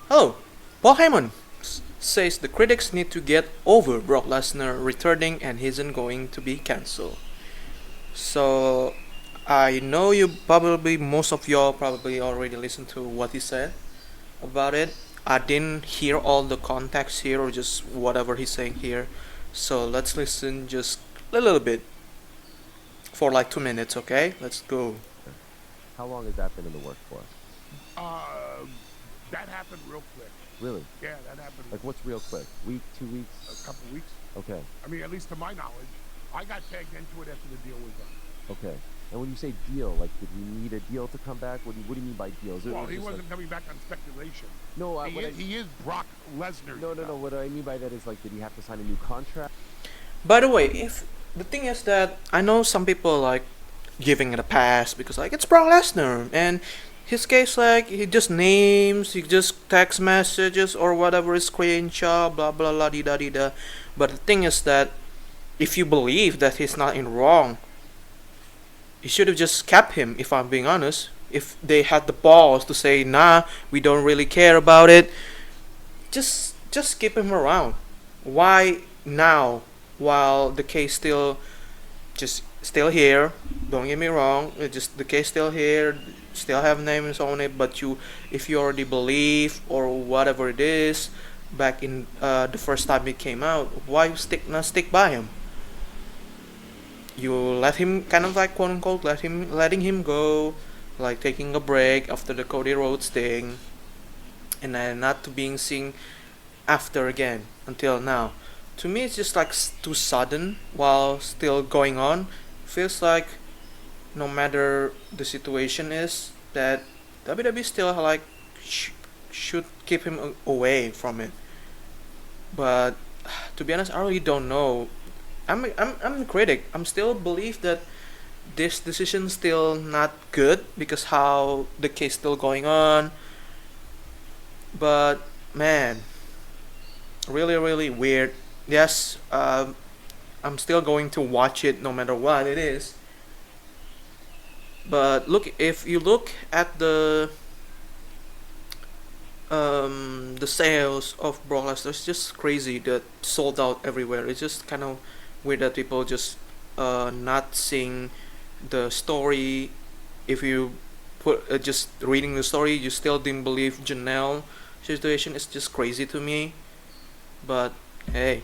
Oh, Paul Heyman says the critics need to get over Brock Lesnar returning and he isn't going to be cancelled. So I know you probably most of y'all probably already listened to what he said about it. I didn't hear all the context here or just whatever he's saying here. So let's listen just a little bit for like 2 minutes, okay? Let's go. How long has that been in the works for? Uh, that happened real quick. Really? Yeah, that happened Like what's real quick? Week, 2 weeks? a couple weeks. Okay. I mean, at least to my knowledge, I got tagged into it after the deal was done. Okay. And when you say deal, like did we need a deal to come back? What do you mean by deals? Well, he wasn't coming back on speculation. No, He is Brock Lesnar. no. What I mean by that is like, did he have to sign a new contract? By the way, if the thing is that I know some people like giving it a pass because like it's Brock Lesnar and his case like he just names, he just text messages or whatever is screenshot, blah blah blah da da da. But the thing is that if you believe that he's not in wrong, you should have just kept him. If I'm being honest, if they had the balls to say nah, we don't really care about it, just keep him around. Why now? While the case still here. Don't get me wrong. It's just the case still here. Still have names on it. But if you already believe or whatever it is, back in the first time it came out, why stick by him? You let him kind of like quote unquote letting him go, like taking a break after the Cody Rhodes thing, and then not to being seen after again until now. To me, it's just like too sudden while still going on. Feels like no matter the situation is that WWE still like should keep him away from it. But to be honest, I really don't know. I'm a critic. I'm still believe that this decision still not good because how the case still going on. But man, really weird. Yes, I'm still going to watch it no matter what it is. But look, if you look at the sales of Brawl Lesnar, it's just crazy that sold out everywhere. It's just kind of weird that people just not seeing the story. If you put just reading the story, you still didn't believe Janelle situation. It's just crazy to me. But hey,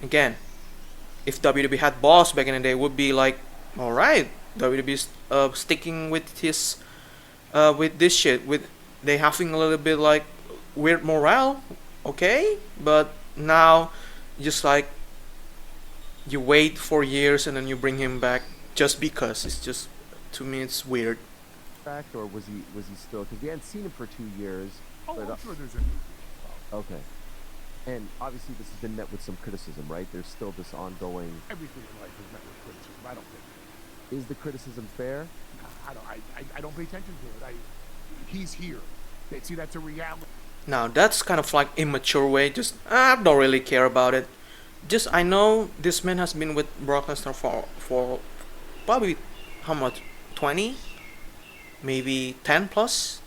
again, if WWE had balls back in the day, would be like, all right, WWE's sticking with this shit. With they having a little bit like weird morale, okay, but now just like you wait for years and then you bring him back just because it's just to me it's weird. Fact, or was he still? Because we hadn't seen him for 2 years. Oh, But I'm sure there's a new. okay. And obviously this has been met with some criticism, right? There's still this ongoing. Everything in life is met with criticism. I don't think. Is the criticism fair? I don't. I don't pay attention to it. He's here. See, that's a reality. Now that's kind of like immature way. Just I don't really care about it. Just I know this man has been with Brock Lesnar for probably how much 20, maybe 10 plus,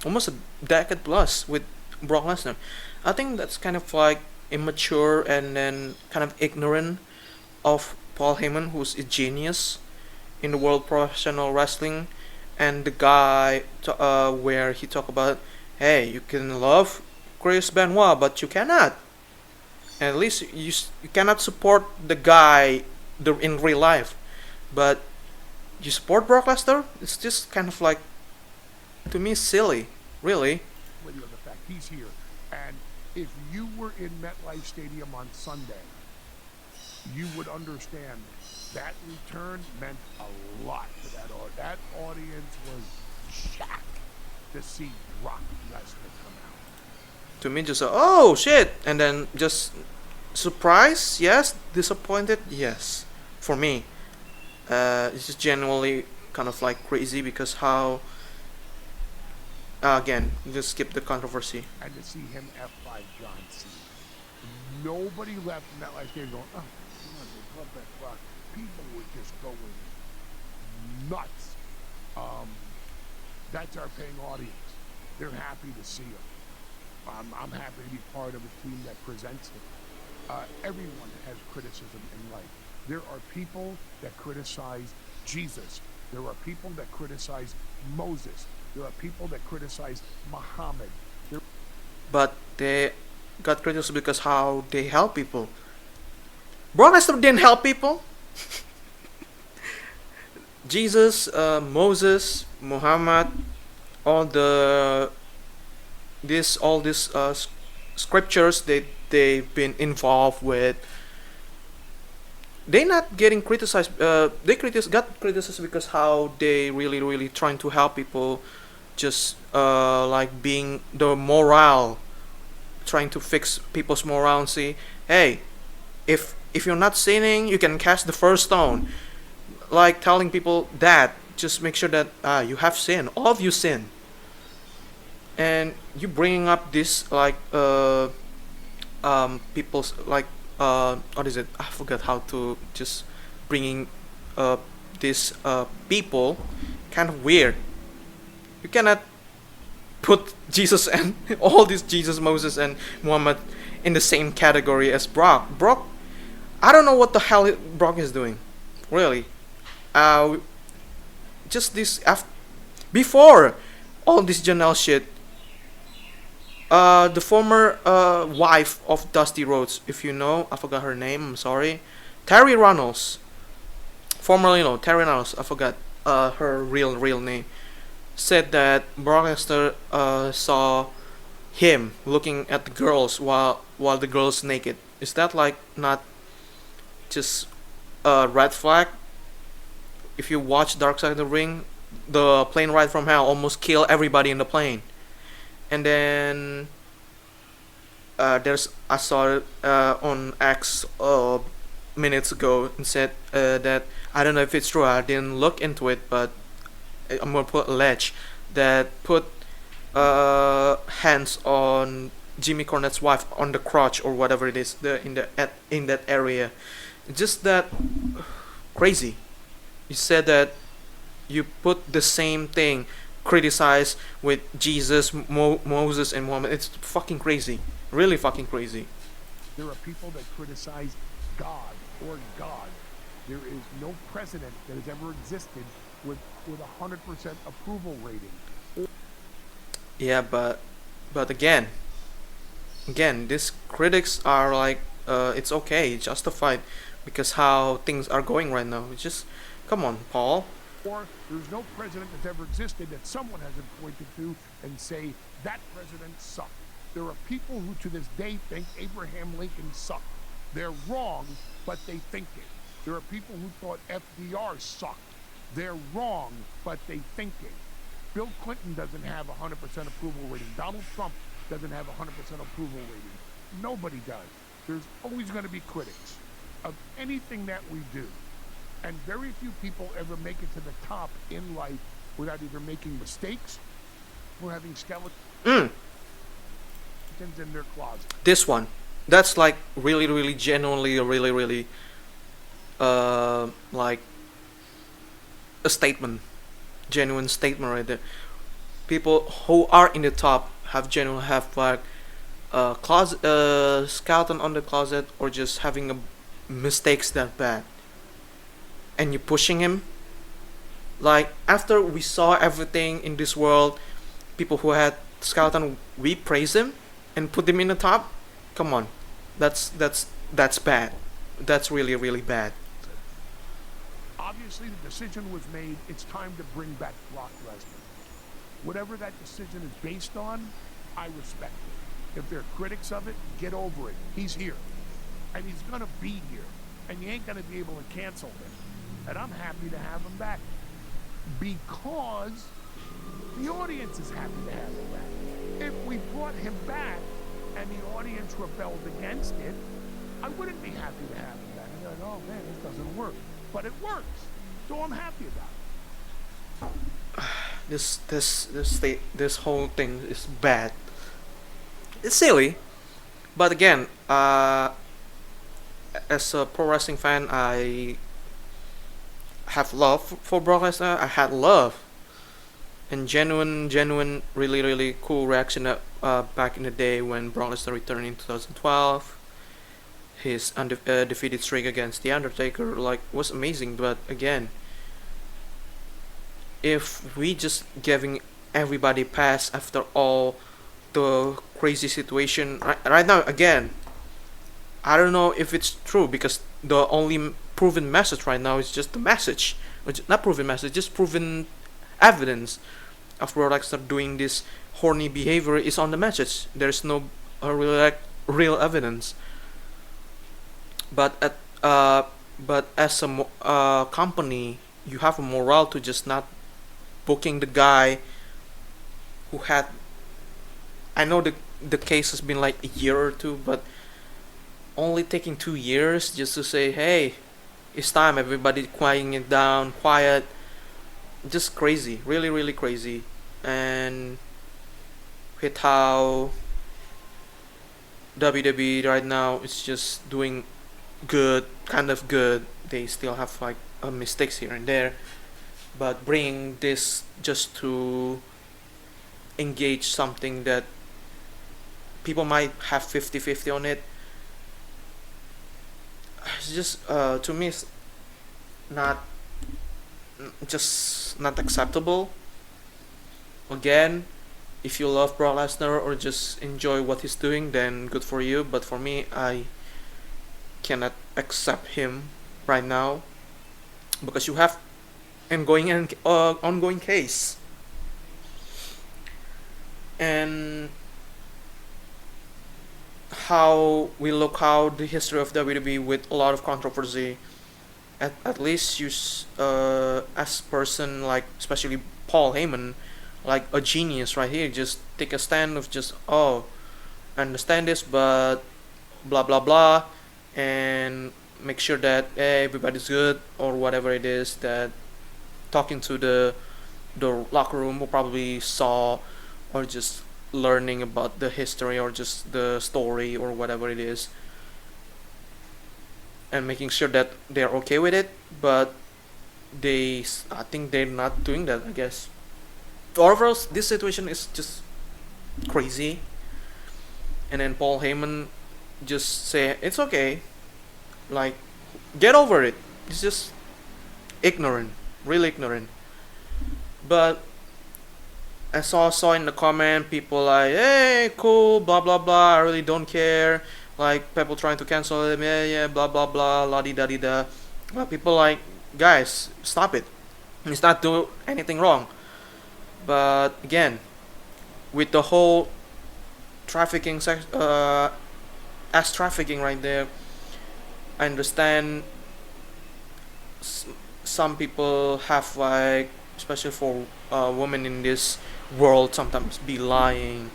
almost a decade plus with Brock Lesnar. I think that's kind of like immature and then kind of ignorant of Paul Heyman, who's a genius in the world of professional wrestling, and the guy where he talk about, hey, you can love Chris Benoit, but you cannot. And at least you cannot support the guy in real life, but you support Brock Lesnar. It's just kind of like to me silly, really. With you on the fact he's here, and if you were in MetLife Stadium on Sunday, you would understand that return meant a lot to that audience. That audience was shocked to see Brock Lesnar come out. To me, just oh shit, and then just surprised, yes, disappointed, yes. For me, it's just genuinely kind of like crazy because how again, just skip the controversy. And to see him F5 John Cena. Nobody left MetLife Stadium going, oh, they love that Brock. People were just going nuts. That's our paying audience. They're happy to see him. I'm happy to be part of a team that presents it. Everyone has criticism in life. There are people that criticize Jesus. There are people that criticize Moses. There are people that criticize Muhammad. There But they got criticized because how they help people. Brock Lesnar didn't help people. Jesus, Moses, Muhammad, all the this all these scriptures they've been involved with, they not getting criticized. Got criticized because how they really trying to help people, just like being the morale, trying to fix people's morale and say, hey, if you're not sinning, you can cast the first stone. Like telling people that just make sure that you have sin, all of you sin, and you bringing up this like people's like what is it? I forgot how to just bringing this people kind of weird. You cannot put Jesus and all these Jesus, Moses, and Muhammad in the same category as Brock. Brock, I don't know what the hell Brock is doing, really. Uh, just this before all this Janelle shit. The former wife of Dusty Rhodes, if you know, I forgot her name. I'm sorry, Terry Runnels, formerly known Terry Runnels. I forgot her real name. Said that Brock Lesnar saw him looking at the girls while the girls naked. Is that like not just a red flag? If you watch Dark Side of the Ring, the plane ride from hell almost killed everybody in the plane. And then there's I saw it on X minutes ago and said that I don't know if it's true. I didn't look into it, but I'm gonna put alleged that put hands on Jimmy Cornette's wife on the crotch or whatever it is in that area. Just that crazy. You said that you put the same thing, criticize with Jesus, Moses, and Muhammad. It's fucking crazy, really fucking crazy. there are people that criticize God or God. There is no president that has ever existed with 100% approval rating. Yeah, but again, these critics are like, it's okay, justified, because how things are going right now. It's just, come on, Paul. Or there's no president that's ever existed that someone hasn't pointed to and say, that president sucked. There are people who to this day think Abraham Lincoln sucked. They're wrong, but they think it. There are people who thought FDR sucked. They're wrong, but they think it. Bill Clinton doesn't have 100% approval rating. Donald Trump doesn't have 100% approval rating. Nobody does. There's always going to be critics of anything that we do. And very few people ever make it to the top in life without either making mistakes or having skeletons in their closet. This one, that's like really genuinely really like a statement, genuine statement right there. People who are in the top have like closet skeleton on the closet, or just having a mistakes that bad, and you pushing him. Like after we saw everything in this world, people who had skeleton, we praise him and put him in the top. Come on, that's bad. That's really bad. Obviously, the decision was made. It's time to bring back Brock Lesnar. Whatever that decision is based on, I respect it. If they're critics of it, get over it. He's here. And he's going to be here. And you ain't going to be able to cancel him. And I'm happy to have him back. Because the audience is happy to have him back. If we brought him back and the audience rebelled against it, I wouldn't be happy to have him back. I'd be like, oh man, this doesn't work. But it works. So I'm happy about it. This whole thing is bad. It's silly, but again, as a pro wrestling fan, I have love for Brock Lesnar. I had love and genuine, really, really cool reaction back in the day when Brock Lesnar returned in 2012. His undefeated streak against The Undertaker like was amazing, but again, if we just giving everybody pass after all the crazy situation right now, again, I don't know if it's true because the only proven message right now is just the message, which not proven message, just proven evidence of products that doing this horny behavior is on the message. There's no real evidence. But at but as a company, you have a morale to just not booking the guy who had. I know the case has been like a year or two, but only taking 2 years just to say, hey, it's time. Everybody quieting it down, quiet. Just crazy, really, really crazy. And with how WWE right now is just doing good, kind of good. They still have like mistakes here and there, but bringing this just to engage something that people might have 50-50 on it. It's just to me, it's not just not acceptable. Again, if you love Brock Lesnar or just enjoy what he's doing, then good for you. But for me, I cannot accept him right now because you have ongoing case, and how the history of WWE with a lot of controversy. At least you as person like especially Paul Heyman, like a genius right here, just take a stand of just, oh, I understand this, but blah blah blah, and make sure that everybody's good or whatever it is that talking to the locker room who probably saw or just learning about the history or just the story or whatever it is, and making sure that they're okay with it. But I think they're not doing that, I guess. Overall, this situation is just crazy. And then Paul Heyman just say it's okay, like, get over it. It's just ignorant, really ignorant. But I saw in the comment people like, hey, cool, blah blah blah. I really don't care. Like people trying to cancel it, yeah, blah blah blah, la di da di da. Well, people like, guys, stop it. It's not doing anything wrong. But again, with the whole trafficking, as trafficking right there, I understand some people have like, especially for women in this world, sometimes be lying.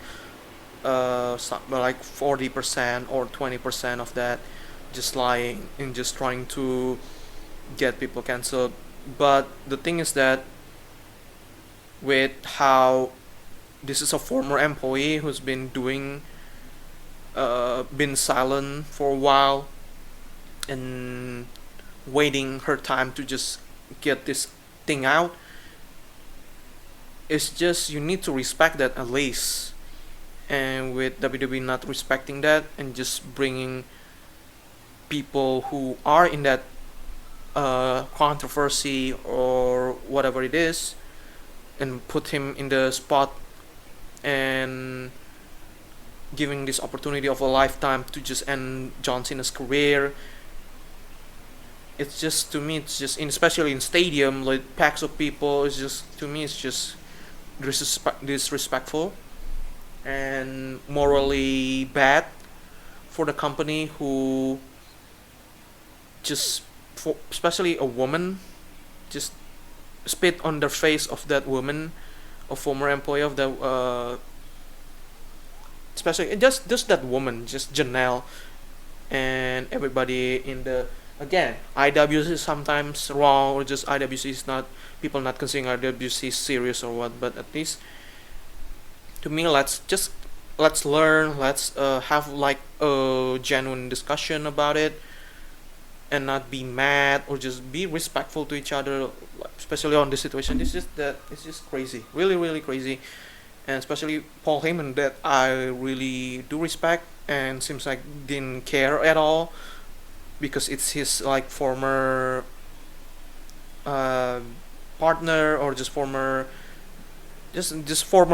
Like 40% or 20% of that, just lying and just trying to get people cancelled. But the thing is that with how this is a former employee who's been been silent for a while and waiting her time to just get this thing out. It's just you need to respect that at least. And with WWE not respecting that and just bringing people who are in that controversy or whatever it is and put him in the spot and giving this opportunity of a lifetime to just end John Cena's career. It's just, to me, it's just especially in stadium like packs of people, it's just, to me, it's just disrespectful and morally bad for the company who just, for especially a woman, just spit on the face of that woman, a former employee of the especially just that woman, just Janelle, and everybody in the, again, IWC is sometimes wrong, or just IWC is not, people not considering IWC serious or what. But at least to me, let's learn, let's have like a genuine discussion about it. and not be mad, or just be respectful to each other, like, especially on this situation. It's just crazy, really really crazy. And especially Paul Heyman, that I really do respect, and seems like didn't care at all, because it's his like former uh, partner, or just former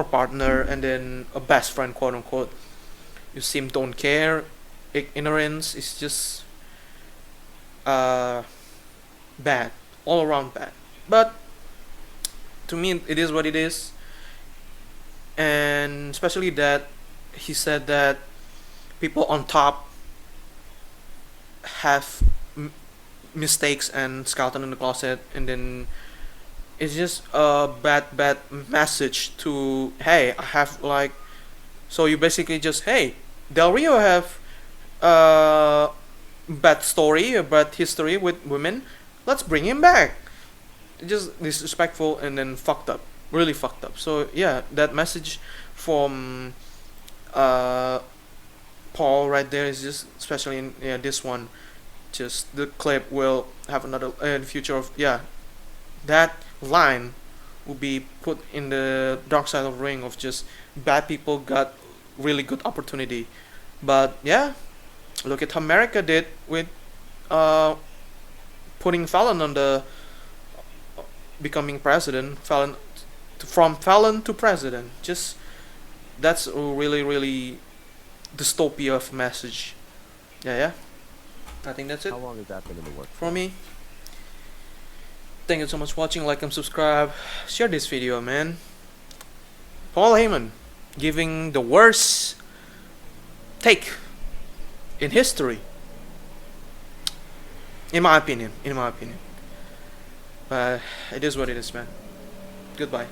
partner, and then a best friend, quote unquote. You seem don't care. Ignorance is just uh, bad, all around bad. But to me, it is what it is. And especially that he said that people on top have mistakes and skeleton in the closet, and then it's just a bad message to, hey, I have like, so you basically just, hey, Del Rio have bad story, a bad history with women, let's bring him back. Just disrespectful, and then fucked up, really fucked up. So yeah, that message from uh, Paul right there is just, especially in, yeah, this one, just the clip will have another in the future of, yeah, that line will be put in the dark side of the ring of just bad people got really good opportunity. But yeah, look at how America did with uh, putting Fallon on the becoming president. Fallon, from Fallon to president. Just, that's a really really dystopia of message. Yeah, yeah. I think that's it How long has that been in the works? for me. Thank you so much for watching. Like and subscribe. Share this video, man. Paul Heyman giving the worst take in history, in my opinion. But it is what it is, man. Goodbye.